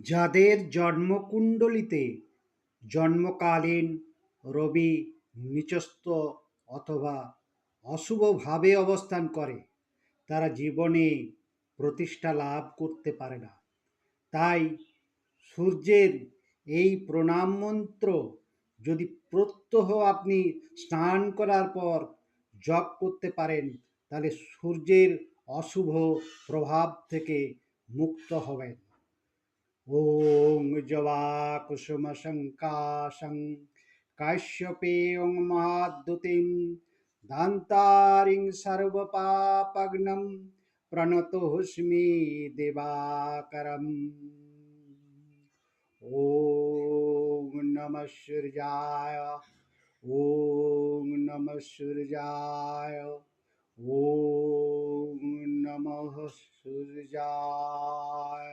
যাদের জন্মকুণ্ডলিতে জন্মকালীন রবি নিচস্থ অথবা অশুভভাবে অবস্থান করে, তারা জীবনে প্রতিষ্ঠা লাভ করতে পারে না। তাই সূর্যের এই প্রণাম মন্ত্র যদি প্রত্যহ আপনি স্নান করার পর জপ করতে পারেন, তাহলে সূর্যের অশুভ প্রভাব থেকে মুক্ত হবেন। ॐ जवाकुसुमसङ्काशं काश्यपेयं महाद्युतिं दान्तारिं सर्वपापघ्नं प्रणतोऽस्मि दिवाकरम्। ॐ नमः सूर्याय, ॐ नमः सूर्याय, ॐ नमः सूर्याय।